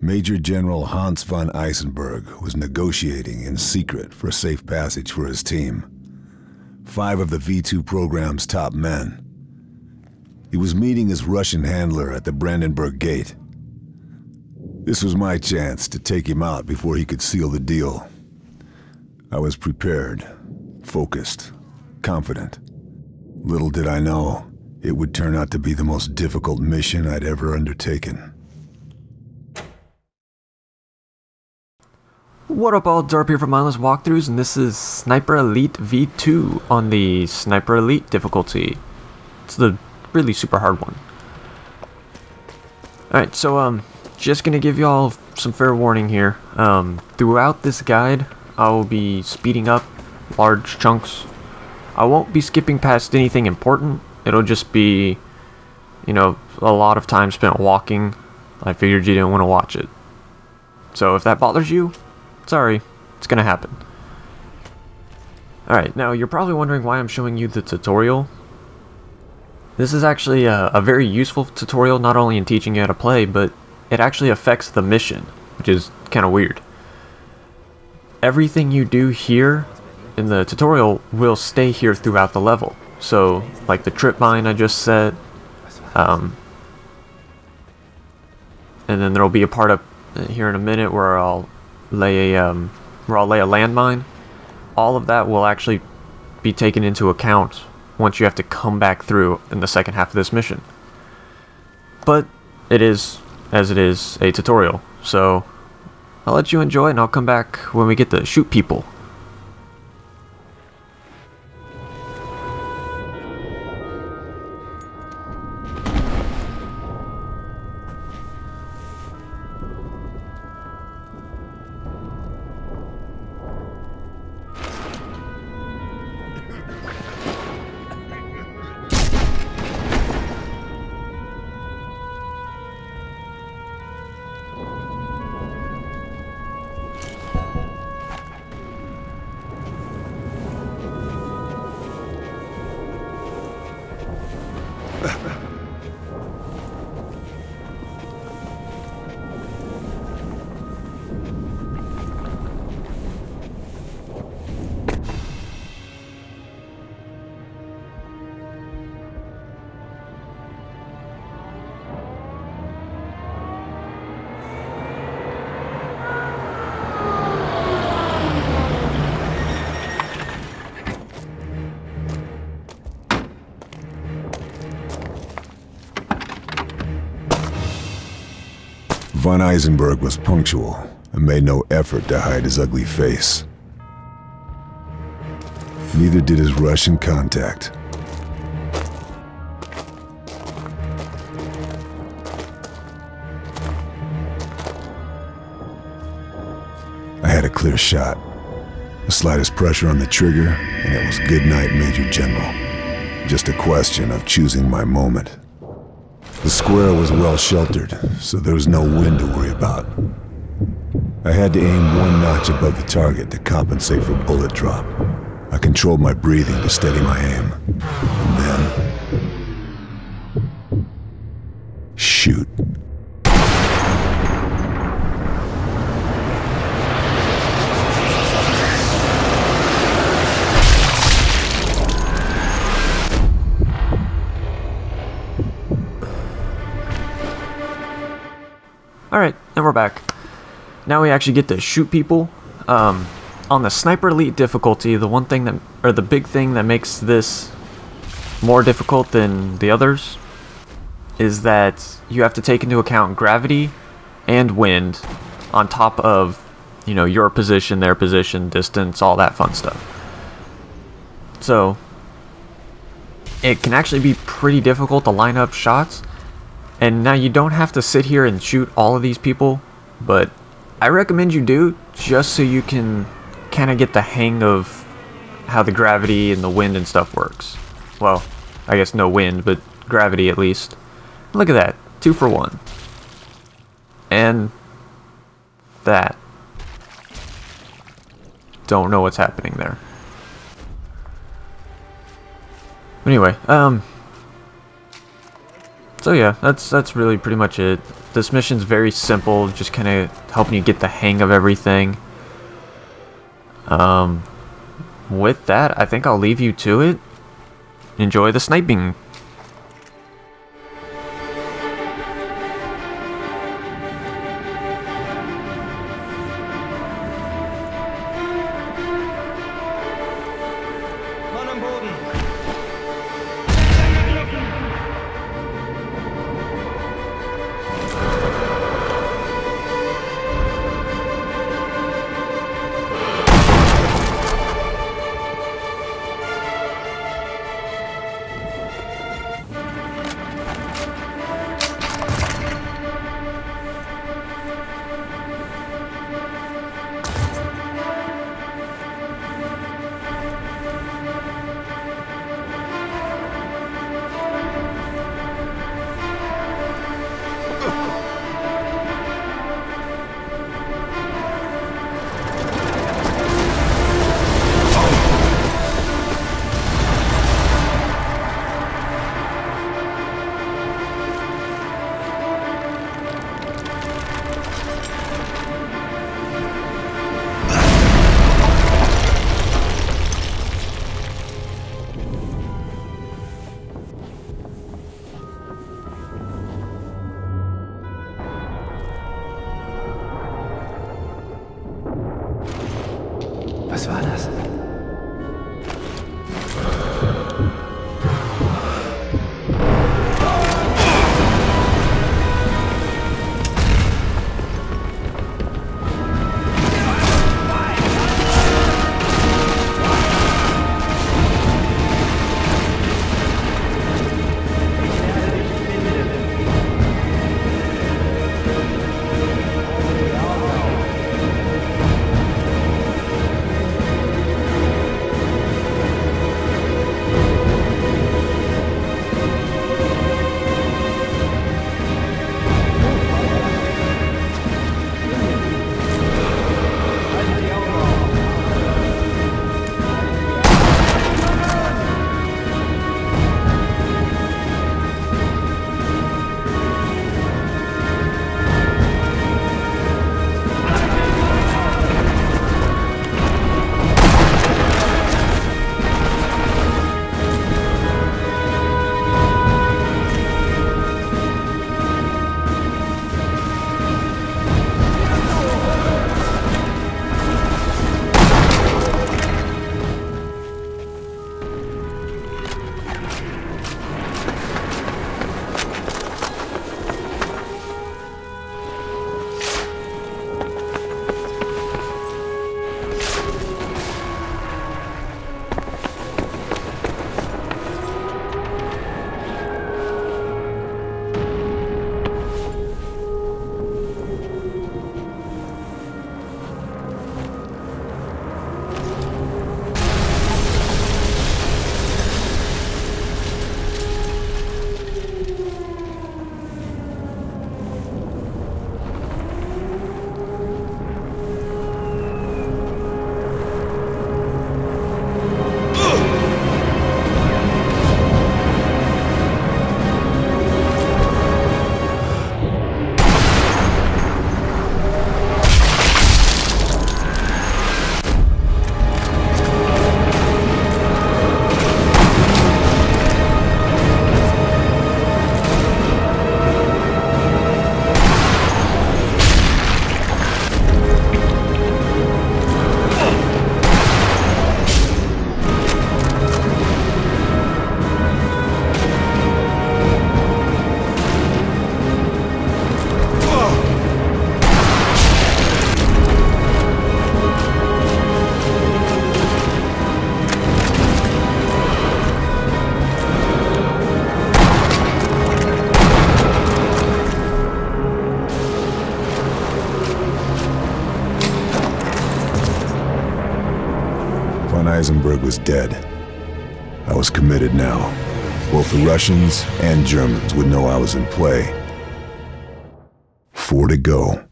Major General Hans von Eisenberg was negotiating in secret for safe passage for his team. 5 of the V2 program's top men. He was meeting his Russian handler at the Brandenburg Gate. This was my chance to take him out before he could seal the deal. I was prepared, focused, confident. Little did I know, it would turn out to be the most difficult mission I'd ever undertaken. What up all, Darp here from Mindless Walkthroughs, and this is Sniper Elite V2 on the Sniper Elite difficulty. It's the really super hard one. Alright, so just gonna give y'all some fair warning here. Throughout this guide, I will be speeding up large chunks. I won't be skipping past anything important. It'll just be, you know, a lot of time spent walking. I figured you didn't want to watch it. So if that bothers you, sorry, it's gonna happen. Alright, now you're probably wondering why I'm showing you the tutorial. This is actually a very useful tutorial, not only in teaching you how to play, but it actually affects the mission, which is kind of weird. Everything you do here in the tutorial will stay here throughout the level. So, like the trip mine I just set, and then there'll be a part up here in a minute where I'll lay a landmine. All of that will actually be taken into account once you have to come back through in the second half of this mission. But it is, as it is, a tutorial, so I'll let you enjoy it and I'll come back when we get to shoot people. Von Eisenberg was punctual and made no effort to hide his ugly face. Neither did his Russian contact. I had a clear shot. The slightest pressure on the trigger, and it was good night, Major General. Just a question of choosing my moment. The square was well sheltered, so there was no wind to worry about. I had to aim one notch above the target to compensate for bullet drop. I controlled my breathing to steady my aim. And then... shoot. Alright, and we're back. Now we actually get to shoot people. On the Sniper Elite difficulty, the one thing that, or the big thing that makes this more difficult than the others is that you have to take into account gravity and wind on top of, you know, your position, their position, distance, all that fun stuff. So, it can actually be pretty difficult to line up shots. And now you don't have to sit here and shoot all of these people, but I recommend you do, just so you can kind of get the hang of how the gravity and the wind and stuff works. Well, I guess no wind, but gravity at least. Look at that, 2 for 1. And that. Don't know what's happening there. So yeah, that's really pretty much it. This mission's very simple, just kind of helping you get the hang of everything. With that, I think I'll leave you to it. Enjoy the sniping. Was war das? Eisenberg was dead. I was committed now. Both the Russians and Germans would know I was in play. 4 to go.